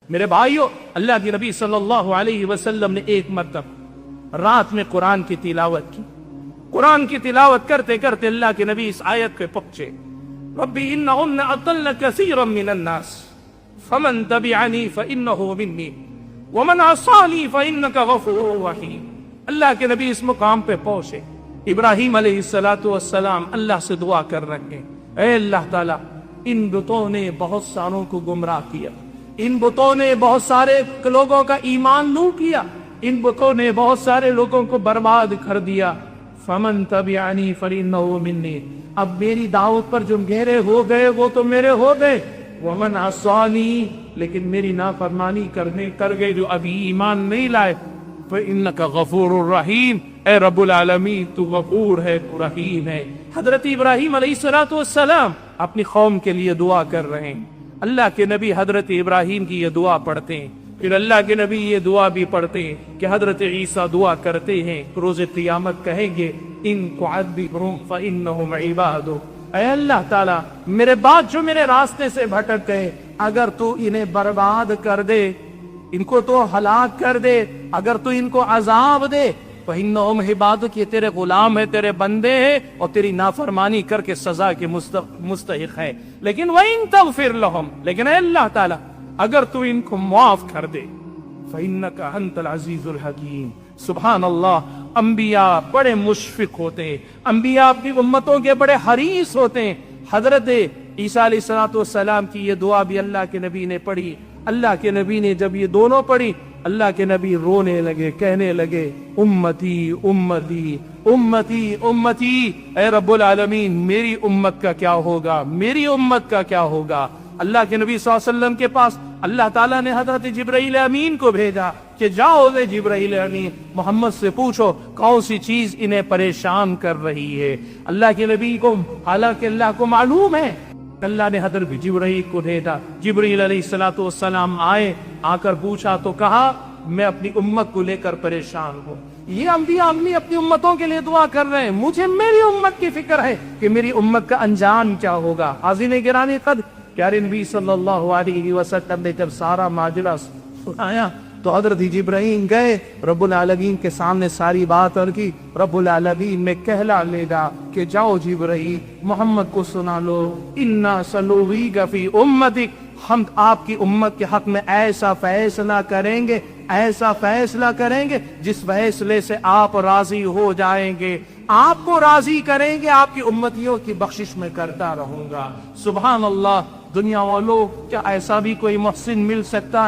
میرے بھائیو، اللہ کے نبی صلی اللہ علیہ وسلم نے ایک مرتبہ رات میں قرآن کی تلاوت کی۔ قرآن کی تلاوت کرتے کرتے اللہ کے نبی اس آیت پہ پہنچے، ربی انہن اضلن کثیرا من الناس فمن تبعنی فانہ منی ومن عصانی فانک غفور رحیم۔ اللہ کے نبی اس مقام پہ پہنچے، ابراہیم علیہ السلام اللہ سے دعا کر رہے ہیں، اے اللہ تعالیٰ، ان بتوں نے بہت ساروں کو گمراہ کیا، ان بتوں نے بہت سارے لوگوں کا ایمان لوٹ کیا، ان بتوں نے بہت سارے لوگوں کو برباد کر دیا۔ فمن تبعنی فانہ منی، اب میری دعوت پر جو گہرے ہو گئے وہ تو میرے ہو گئے، ومن عصانی، لیکن میری نافرمانی کر گئے جو ابھی ایمان نہیں لائے، فإنک غفور الرحیم، اے رب العالمین تو غفور ہے، تو رحیم ہے۔ حضرت ابراہیم علیہ السلام اپنی قوم کے لیے دعا کر رہے ہیں، اللہ کے نبی حضرت ابراہیم کی یہ دعا پڑھتے ہیں، پھر اللہ کے نبی یہ دعا بھی پڑھتے ہیں کہ حضرت عیسیٰ دعا کرتے ہیں، روز قیامت کہیں گے ان تعذبہم فإنہم عبادک، اے اللہ تعالیٰ میرے بعد جو میرے راستے سے بھٹک گئے، اگر تو انہیں برباد کر دے، ان کو تو ہلاک کر دے، اگر تو ان کو عذاب دے، فإنہم عبادک، یہ تیرے غلام ہے، تیرے بندے ہیں، اور تیری نافرمانی کر کے سزا کے مستحق ہے، لیکن وَإِن تغفر لَهُمْ، لیکن اے اللہ تعالیٰ اگر تو ان کو معاف کر دے، فإنک انت العزیز الحکیم۔ سبحان اللہ، انبیاء بڑے مشفق ہوتے ہیں، انبیاء اپنی امتوں کے بڑے حریص ہوتے ہیں۔ حضرت عیسیٰ علیہ السلام کی یہ دعا بھی اللہ کے نبی نے پڑھی، اللہ کے نبی نے جب یہ دونوں پڑھی، اللہ کے نبی رونے لگے، کہنے لگے امتی امتی امتی امتی، اے رب العالمین میری امت کا کیا ہوگا، میری امت کا کیا ہوگا۔ اللہ کے نبی صلی اللہ علیہ وسلم کے پاس اللہ تعالیٰ نے حضرت جبرائیل امین کو بھیجا کہ جاؤ اے جبرائیل امین، محمد سے پوچھو کون سی چیز انہیں پریشان کر رہی ہے۔ اللہ کے نبی کو حالانکہ اللہ کو معلوم ہے، اللہ نے حضرت جبرائیل کو بھیجا، جبرائیل علیہ السلام آئے، آ کر پوچھا تو کہا میں اپنی امت کو لے کر پریشان ہوں۔ یہ انبیاء اپنی امتوں کے لیے دعا کر رہے ہیں، مجھے میری امت کی فکر ہے کہ میری امت کا انجام کیا ہوگا۔ حاضرین گرامی قدر، پیارے نبی صلی اللہ علیہ وسلم نے جب سارا ماجرا سنایا تو حضرت جبرائیل گئے، رب العالمین کے سامنے ساری بات اور کی، رب العالمین میں کہلا لے گا کہ جاؤ جبرائیل محمد کو سنا لو، انا سنویک فی امتک، ہم آپ کی امت کے حق میں ایسا فیصلہ کریں گے، ایسا فیصلہ کریں گے جس فیصلے سے آپ راضی ہو جائیں گے، آپ کو راضی کریں گے، آپ کی امتیوں کی بخشش میں کرتا رہوں گا۔ سبحان اللہ، دنیا والوں، کیا ایسا بھی کوئی محسن مل سکتا ہے؟